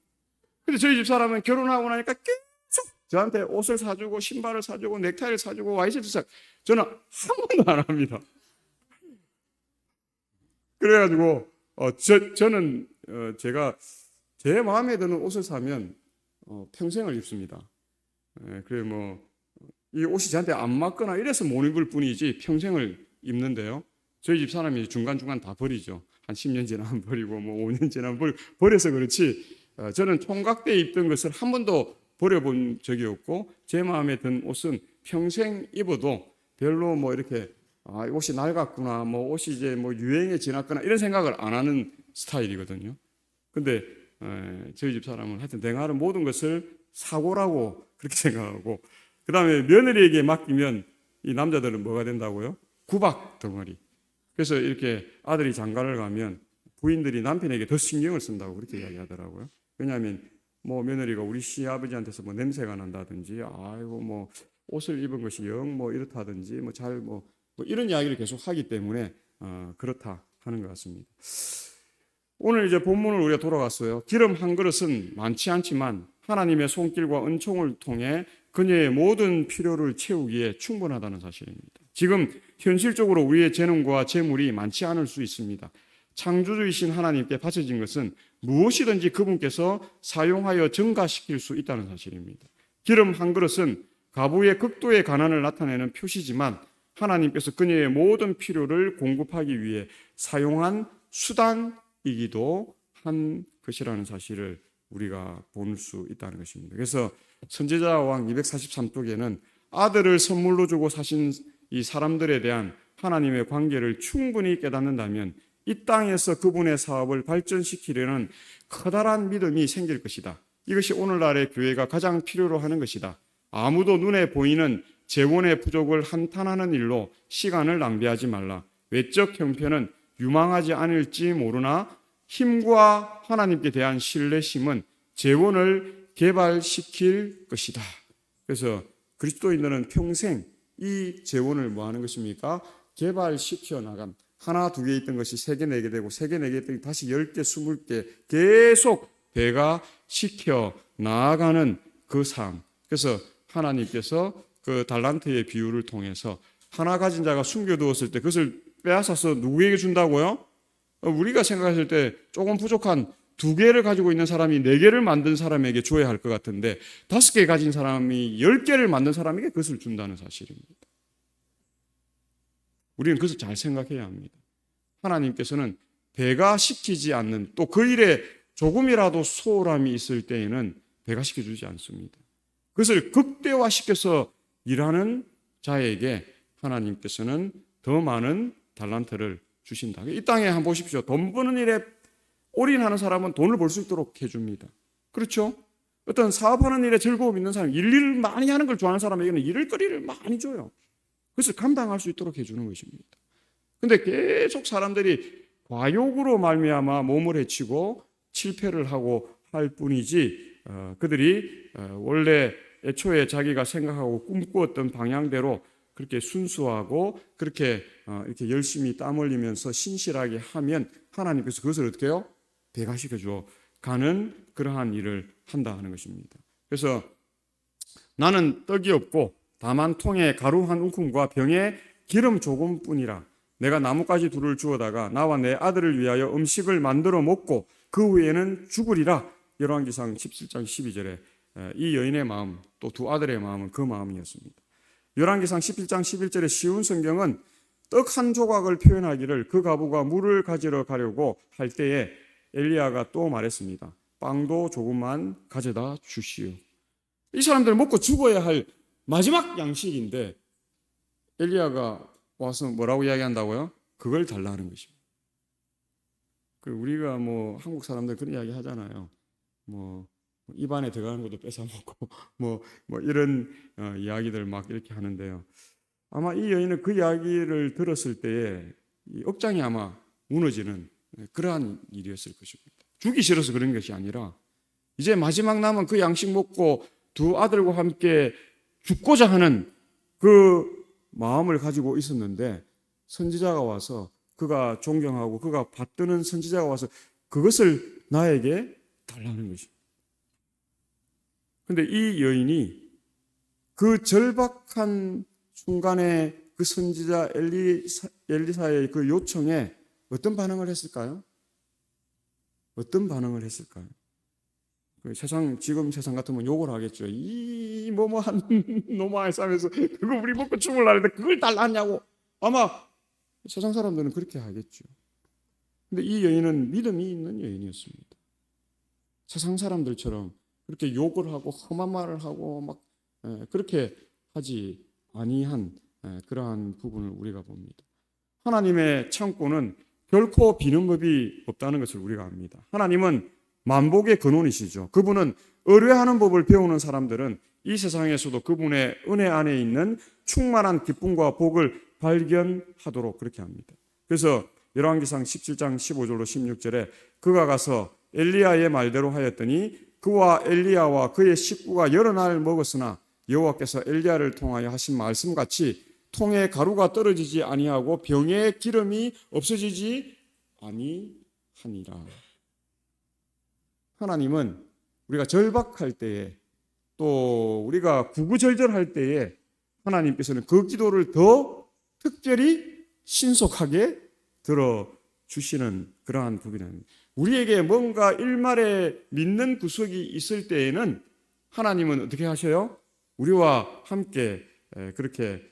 근데 저희 집 사람은 결혼하고 나니까 계속 저한테 옷을 사주고 신발을 사주고 넥타이를 사주고 와이셔츠 사주고 저는 한 번도 안 합니다. 그래가지고 저는 제가 제 마음에 드는 옷을 사면 평생을 입습니다. 그래 이 옷이 저한테 안 맞거나 이래서 못 입을 뿐이지 평생을 입는데요. 저희 집 사람이 중간중간 다 버리죠. 한 10년 지나면 버리고 뭐 5년 지나면 버려서 그렇지 저는 총각 때 입던 것을 한 번도 버려본 적이 없고 제 마음에 든 옷은 평생 입어도 별로 뭐 이렇게 옷이 낡았구나 뭐 옷이 이제 뭐 유행에 지났거나 이런 생각을 안 하는 스타일이거든요. 근데 저희 집 사람은 하여튼 내가 하는 모든 것을 사고라고 그렇게 생각하고 그 다음에 며느리에게 맡기면 이 남자들은 뭐가 된다고요? 구박 덩어리. 그래서 이렇게 아들이 장가를 가면 부인들이 남편에게 더 신경을 쓴다고 그렇게 이야기하더라고요. 왜냐하면 뭐 며느리가 우리 시아버지한테서 뭐 냄새가 난다든지 아이고 뭐 옷을 입은 것이 영 뭐 이렇다든지 뭐 잘 뭐 이런 이야기를 계속 하기 때문에 그렇다 하는 것 같습니다. 오늘 이제 본문을 우리가 돌아갔어요. 기름 한 그릇은 많지 않지만 하나님의 손길과 은총을 통해 그녀의 모든 필요를 채우기에 충분하다는 사실입니다. 지금 현실적으로 우리의 재능과 재물이 많지 않을 수 있습니다. 창조주이신 하나님께 바쳐진 것은 무엇이든지 그분께서 사용하여 증가시킬 수 있다는 사실입니다. 기름 한 그릇은 가부의 극도의 가난을 나타내는 표시지만 하나님께서 그녀의 모든 필요를 공급하기 위해 사용한 수단이기도 한 것이라는 사실을 우리가 볼 수 있다는 것입니다. 그래서 선지자 왕 243쪽에는 아들을 선물로 주고 사신 이 사람들에 대한 하나님의 관계를 충분히 깨닫는다면 이 땅에서 그분의 사업을 발전시키려는 커다란 믿음이 생길 것이다. 이것이 오늘날의 교회가 가장 필요로 하는 것이다. 아무도 눈에 보이는 재원의 부족을 한탄하는 일로 시간을 낭비하지 말라. 외적 형편은 유망하지 않을지 모르나 힘과 하나님께 대한 신뢰심은 재원을 개발시킬 것이다. 그래서 그리스도인들은 평생 이 재원을 뭐 하는 것입니까? 개발시켜 나간, 하나 두 개 있던 것이 세 개, 네 개 되고 세 개, 네 개 있던 다시 10개, 20개 계속 배가시켜 나아가는 그 삶. 그래서 하나님께서 그 달란트의 비유를 통해서 하나 가진 자가 숨겨두었을 때 그것을 빼앗아서 누구에게 준다고요? 우리가 생각했을 때 조금 부족한 2개를 가지고 있는 사람이 4개를 만든 사람에게 줘야 할 것 같은데 5개 가진 사람이 10개를 만든 사람에게 그것을 준다는 사실입니다. 우리는 그것을 잘 생각해야 합니다. 하나님께서는 배가시키지 않는, 또 그 일에 조금이라도 소홀함이 있을 때에는 배가시켜주지 않습니다. 그것을 극대화시켜서 일하는 자에게 하나님께서는 더 많은 달란트를 주신다. 이 땅에 한번 보십시오. 돈 버는 일에 올인하는 사람은 돈을 벌 수 있도록 해줍니다. 그렇죠? 어떤 사업하는 일에 즐거움 있는 사람, 일을 많이 하는 걸 좋아하는 사람에게는 일을 거리를 많이 줘요. 그것을 감당할 수 있도록 해주는 것입니다. 근데 계속 사람들이 과욕으로 말미암아 몸을 해치고 실패를 하고 할 뿐이지, 그들이 원래 애초에 자기가 생각하고 꿈꾸었던 방향대로 그렇게 순수하고 그렇게 이렇게 열심히 땀 흘리면서 신실하게 하면 하나님께서 그것을 어떻게 해요? 배가시켜 줘 가는 그러한 일을 한다 하는 것입니다. 그래서 나는 떡이 없고 다만 통에 가루 한 움큼과 병에 기름 조금뿐이라. 내가 나뭇가지 둘을 주워다가 나와 내 아들을 위하여 음식을 만들어 먹고 그 후에는 죽으리라. 열왕기상 17장 12절에 이 여인의 마음, 또 두 아들의 마음은 그 마음이었습니다. 열왕기상 17장 11절에 쉬운 성경은 떡 한 조각을 표현하기를 그 과부가 물을 가지러 가려고 할 때에 엘리야가 또 말했습니다. 빵도 조금만 가져다 주시오. 이 사람들 먹고 죽어야 할 마지막 양식인데 엘리야가 와서 뭐라고 이야기한다고요? 그걸 달라는 것입니다. 우리가 뭐 한국 사람들 그런 이야기 하잖아요. 뭐 입안에 들어가는 것도 뺏어 먹고 뭐 이런 이야기들 막 이렇게 하는데요. 아마 이 여인은 그 이야기를 들었을 때에 이 억장이 아마 무너지는 그러한 일이었을 것입니다. 죽기 싫어서 그런 것이 아니라 이제 마지막 남은 그 양식 먹고 두 아들과 함께 죽고자 하는 그 마음을 가지고 있었는데 선지자가 와서, 그가 존경하고 그가 받드는 선지자가 와서 그것을 나에게 달라는 것입니다. 그런데 이 여인이 그 절박한 순간에 그 선지자 엘리사의 그 요청에 어떤 반응을 했을까요? 어떤 반응을 했을까요? 지금 세상 같으면 욕을 하겠죠. 이 뭐뭐한 노마의 싸면서 그거 우리 먹고 죽을라는데 그걸 달라냐고. 아마 세상 사람들은 그렇게 하겠죠. 근데 이 여인은 믿음이 있는 여인이었습니다. 세상 사람들처럼 그렇게 욕을 하고 험한 말을 하고 막 그렇게 하지 아니한 그러한 부분을 우리가 봅니다. 하나님의 창고는 결코 비는 법이 없다는 것을 우리가 압니다. 하나님은 만복의 근원이시죠. 그분은 의뢰하는 법을 배우는 사람들은 이 세상에서도 그분의 은혜 안에 있는 충만한 기쁨과 복을 발견하도록 그렇게 합니다. 그래서 열왕기상 17장 15절로 16절에 그가 가서 엘리야의 말대로 하였더니 그와 엘리야와 그의 식구가 여러 날 먹었으나 여호와께서 엘리야를 통하여 하신 말씀같이 통에 가루가 떨어지지 아니하고 병에 기름이 없어지지 아니하니라. 하나님은 우리가 절박할 때에, 또 우리가 구구절절할 때에 하나님께서는 그 기도를 더 특별히 신속하게 들어주시는 그러한 부분입니다. 우리에게 뭔가 일말에 믿는 구석이 있을 때에는 하나님은 어떻게 하셔요? 우리와 함께 그렇게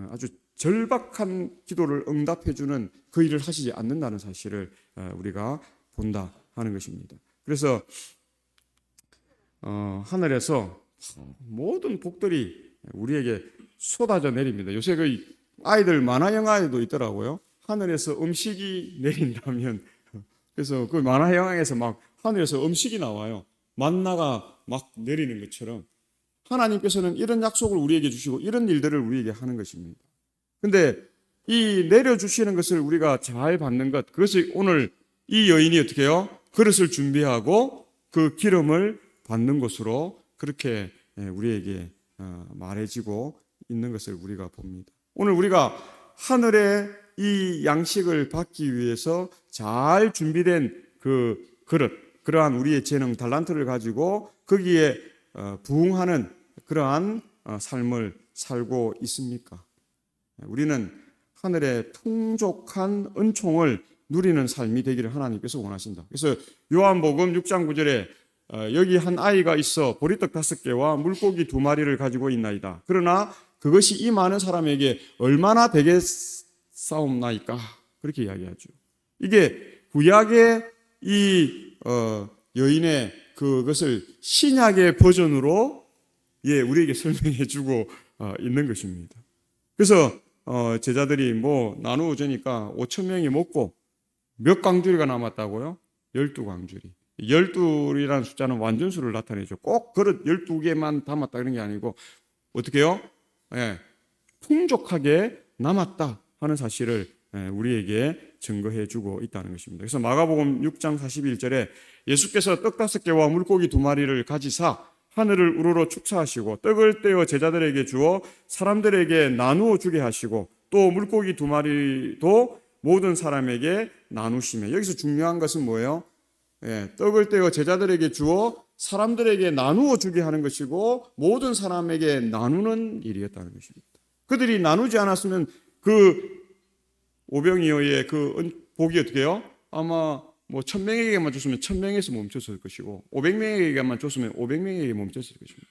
아주 절박한 기도를 응답해주는 그 일을 하시지 않는다는 사실을 우리가 본다 하는 것입니다. 그래서 하늘에서 모든 복들이 우리에게 쏟아져 내립니다. 요새 아이들 만화 영화에도 있더라고요. 하늘에서 음식이 내린다면, 그래서 그 만화 영화에서 막 하늘에서 음식이 나와요. 만나가 막 내리는 것처럼 하나님께서는 이런 약속을 우리에게 주시고 이런 일들을 우리에게 하는 것입니다. 근데 이 내려주시는 것을 우리가 잘 받는 것, 그것을 오늘 이 여인이 어떻게 해요? 그릇을 준비하고 그 기름을 받는 것으로 그렇게 우리에게 말해지고 있는 것을 우리가 봅니다. 오늘 우리가 하늘의 이 양식을 받기 위해서 잘 준비된 그 그릇, 그러한 우리의 재능, 달란트를 가지고 거기에 부응하는 그러한 삶을 살고 있습니까? 우리는 하늘의 풍족한 은총을 누리는 삶이 되기를 하나님께서 원하신다. 그래서 요한복음 6장 9절에 여기 한 아이가 있어 보리떡 5개와 물고기 2마리를 가지고 있나이다. 그러나 그것이 이 많은 사람에게 얼마나 되겠사옵나이까? 그렇게 이야기하죠. 이게 구약의 이 여인의 그것을 신약의 버전으로 우리에게 설명해주고 있는 것입니다. 그래서 제자들이 뭐 나누어 주니까 5천 명이 먹고 몇 광주리가 남았다고요? 12광주리. 12이라는 숫자는 완전수를 나타내죠. 꼭 그릇 12개만 담았다 그런 게 아니고 어떻게 해요? 풍족하게 남았다 하는 사실을 우리에게 증거해 주고 있다는 것입니다. 그래서 마가복음 6장 41절에 예수께서 떡 5개와 물고기 2마리를 가지사 하늘을 우러러 축사하시고 떡을 떼어 제자들에게 주어 사람들에게 나누어 주게 하시고 또 물고기 2마리도 모든 사람에게 나누시며, 여기서 중요한 것은 뭐예요? 떡을 떼어 제자들에게 주어 사람들에게 나누어 주게 하는 것이고 모든 사람에게 나누는 일이었다는 것입니다. 그들이 나누지 않았으면 그 오병이어의 그 복이 어떻게 해요? 아마 뭐 1,000명에게만 줬으면 1,000명에서 멈췄을 것이고 500명에게만 줬으면 500명에게 멈췄을 것입니다.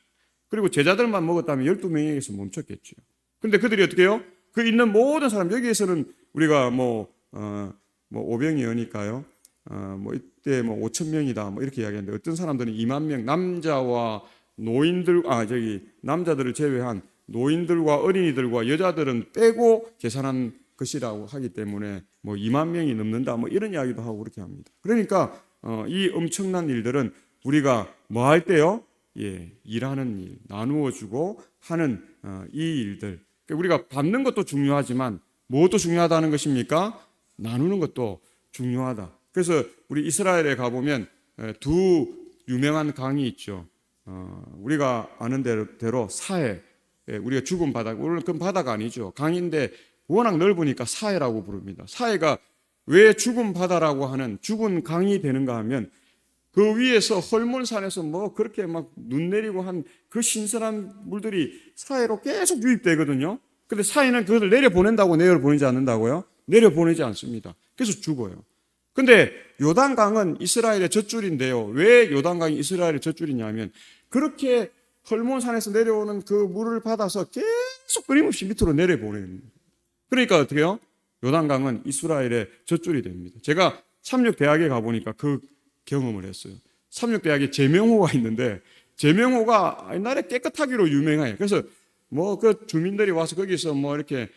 그리고 제자들만 먹었다면 12명에게서 멈췄겠죠. 근데 그들이 어떻게 해요? 그 있는 모든 사람, 여기에서는 우리가 뭐 오병이어니까요. 뭐 이때 뭐 5,000명이다 뭐 이렇게 이야기하는데 어떤 사람들은 2만 명, 남자와 노인들, 남자들을 제외한 노인들과 어린이들과 여자들은 빼고 계산한 것이라고 하기 때문에 뭐 2만 명이 넘는다 뭐 이런 이야기도 하고 그렇게 합니다. 그러니까 이 엄청난 일들은 우리가 뭐 할 때요? 일하는 일, 나누어 주고 하는 이 일들. 우리가 받는 것도 중요하지만 무엇도 중요하다는 것입니까? 나누는 것도 중요하다. 그래서 우리 이스라엘에 가보면 두 유명한 강이 있죠. 우리가 아는 대로 사해, 우리가 죽은 바다, 물론 그건 바다가 아니죠. 강인데 워낙 넓으니까 사해라고 부릅니다. 사해가 왜 죽은 바다라고 하는 죽은 강이 되는가 하면 그 위에서 헐몬산에서 뭐 그렇게 막 눈 내리고 한 그 신선한 물들이 사해로 계속 유입되거든요. 근데 사해는 그것을 내려보낸다고 내려보내지 않는다고요? 내려보내지 않습니다. 그래서 죽어요. 근데 요단강은 이스라엘의 젖줄인데요. 왜 요단강이 이스라엘의 젖줄이냐면 그렇게 헐몬산에서 내려오는 그 물을 받아서 계속 끊임없이 밑으로 내려보내는. 그러니까 어떻게 해요? 요단강은 이스라엘의 젖줄이 됩니다. 제가 삼육대학에 가보니까 그 경험을 했어요. 삼육대학에 제명호가 있는데 제명호가 옛날에 깨끗하기로 유명해요. 그래서 뭐 그 주민들이 와서 거기서 뭐 이렇게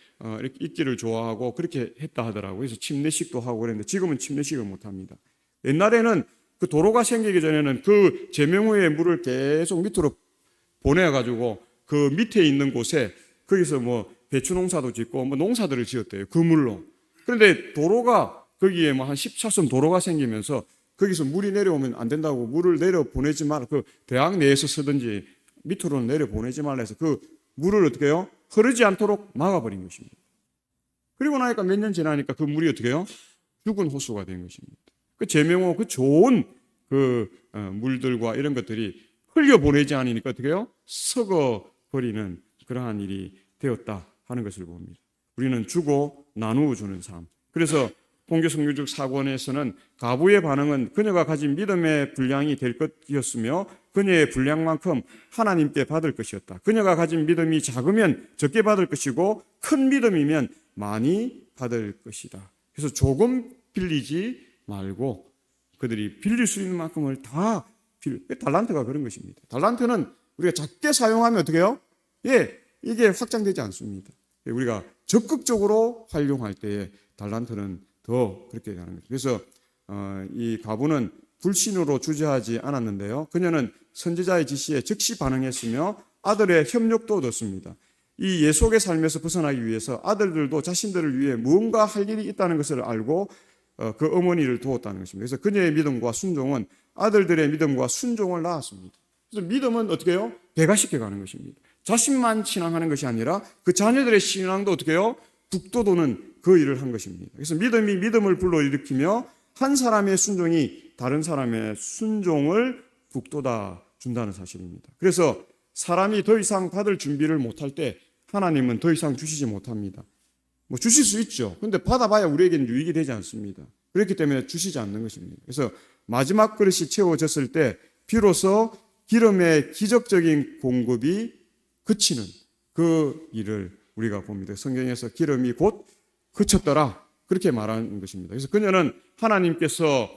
있기를 좋아하고 그렇게 했다 하더라고요. 그래서 침례식도 하고 그랬는데 지금은 침례식을 못 합니다. 옛날에는 그 도로가 생기기 전에는 그 제명호의 물을 계속 밑으로 보내가지고 그 밑에 있는 곳에 거기서 뭐 배추 농사도 짓고 뭐 농사들을 지었대요. 그 물로. 그런데 도로가 거기에 뭐 한 10차선 도로가 생기면서 거기서 물이 내려오면 안 된다고 물을 내려 보내지 말라. 그 대학 내에서 쓰든지 밑으로는 내려 보내지 말라 해서 그 물을 어떻게 해요? 흐르지 않도록 막아버린 것입니다. 그리고 나니까 몇 년 지나니까 그 물이 어떻게 해요? 죽은 호수가 된 것입니다. 그 제명호 그 좋은 그 물들과 이런 것들이 흘려보내지 않으니까 어떻게 해요? 썩어버리는 그러한 일이 되었다 하는 것을 봅니다. 우리는 주고 나누어 주는 삶. 그래서 공교성유적 사권에서는 가부의 반응은 그녀가 가진 믿음의 분량이 될 것이었으며 그녀의 분량만큼 하나님께 받을 것이었다. 그녀가 가진 믿음이 작으면 적게 받을 것이고 큰 믿음이면 많이 받을 것이다. 그래서 조금 빌리지 말고 그들이 빌릴 수 있는 만큼을 다 달란트가 그런 것입니다. 달란트는 우리가 작게 사용하면 어떻게 해요? 이게 확장되지 않습니다. 우리가 적극적으로 활용할 때에 달란트는 더 그렇게 되는 거죠. 그래서 이 과부는 불신으로 주저하지 않았는데요. 그녀는 선지자의 지시에 즉시 반응했으며 아들의 협력도 얻었습니다. 이 예속의 삶에서 벗어나기 위해서 아들들도 자신들을 위해 무언가 할 일이 있다는 것을 알고 그 어머니를 도웠다는 것입니다. 그래서 그녀의 믿음과 순종은 아들들의 믿음과 순종을 낳았습니다. 그래서 믿음은 어떻게 해요? 배가시켜 가는 것입니다. 자신만 신앙하는 것이 아니라 그 자녀들의 신앙도 어떻게 해요? 북돋우는 그 일을 한 것입니다. 그래서 믿음이 믿음을 불러일으키며 한 사람의 순종이 다른 사람의 순종을 북돋아 준다는 사실입니다. 그래서 사람이 더 이상 받을 준비를 못할 때 하나님은 더 이상 주시지 못합니다. 뭐 주실 수 있죠. 그런데 받아봐야 우리에게는 유익이 되지 않습니다. 그렇기 때문에 주시지 않는 것입니다. 그래서 마지막 그릇이 채워졌을 때 비로소 기름의 기적적인 공급이 그치는 그 일을 우리가 봅니다. 성경에서 기름이 곧 그쳤더라 그렇게 말하는 것입니다. 그래서 그녀는 하나님께서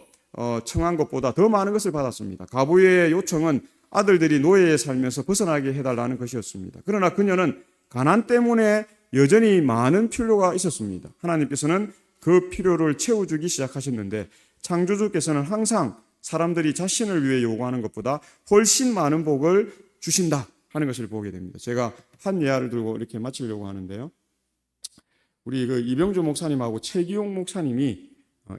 청한 것보다 더 많은 것을 받았습니다. 과부의 요청은 아들들이 노예에 살면서 벗어나게 해달라는 것이었습니다. 그러나 그녀는 가난 때문에 여전히 많은 필요가 있었습니다. 하나님께서는 그 필요를 채워주기 시작하셨는데 창조주께서는 항상 사람들이 자신을 위해 요구하는 것보다 훨씬 많은 복을 주신다 하는 것을 보게 됩니다. 제가 한 예화를 들고 이렇게 마치려고 하는데요. 우리 그 이병주 목사님하고 최기용 목사님이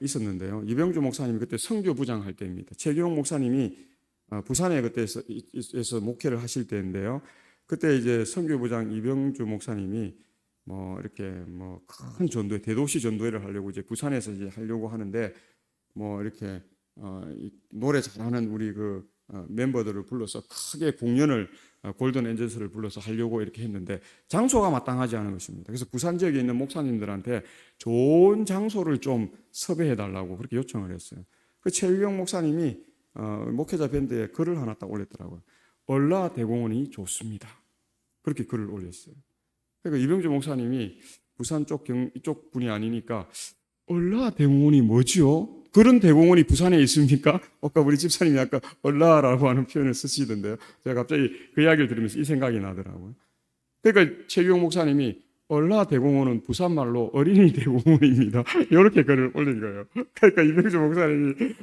있었는데요. 이병주 목사님이 그때 선교부장 할 때입니다. 최기용 목사님이 부산에 그때에서 목회를 하실 때인데요. 그때 이제 선교부장 이병주 목사님이 뭐 이렇게 뭐 큰 전도회, 대도시 전도회를 하려고 이제 부산에서 이제 하려고 하는데 뭐 이렇게 노래 잘하는 우리 그 멤버들을 불러서 크게 공연을 골든 엔젤스를 불러서 하려고 이렇게 했는데 장소가 마땅하지 않은 것입니다. 그래서 부산 지역에 있는 목사님들한테 좋은 장소를 좀 섭외해 달라고 그렇게 요청을 했어요. 그 최유영 목사님이 목회자 밴드에 글을 하나 딱 올렸더라고요. 얼라 대공원이 좋습니다. 그렇게 글을 올렸어요. 그러니까 이병주 목사님이 부산 이쪽 분이 아니니까 얼라 대공원이 뭐지요? 그런 대공원이 부산에 있습니까? 아까 우리 집사님이 아까 얼라라고 하는 표현을 쓰시던데요. 제가 갑자기 그 이야기를 들으면서 이 생각이 나더라고요. 그러니까 최규용 목사님이 얼라 대공원은 부산말로 어린이 대공원입니다. 이렇게 글을 올린 거예요. 그러니까 이병주 목사님이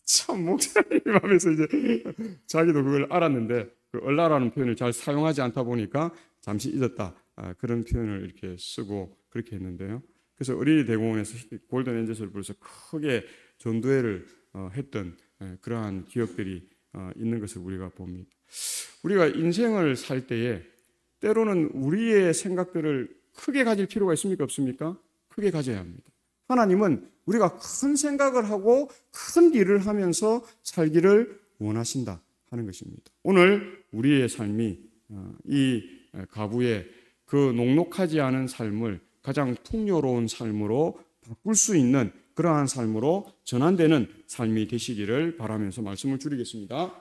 참 목사님 하면서 이제 자기도 그걸 알았는데 그 얼라라는 표현을 잘 사용하지 않다 보니까 잠시 잊었다. 그런 표현을 이렇게 쓰고 그렇게 했는데요. 그래서 어린이 대공원에서 골든 엔젤스를 불러서 크게 전도회를 했던 그러한 기억들이 있는 것을 우리가 봅니다. 우리가 인생을 살 때에 때로는 우리의 생각들을 크게 가질 필요가 있습니까? 없습니까? 크게 가져야 합니다. 하나님은 우리가 큰 생각을 하고 큰 일을 하면서 살기를 원하신다 하는 것입니다. 오늘 우리의 삶이 이 과부의 그 녹록하지 않은 삶을 가장 풍요로운 삶으로 바꿀 수 있는 그러한 삶으로 전환되는 삶이 되시기를 바라면서 말씀을 줄이겠습니다.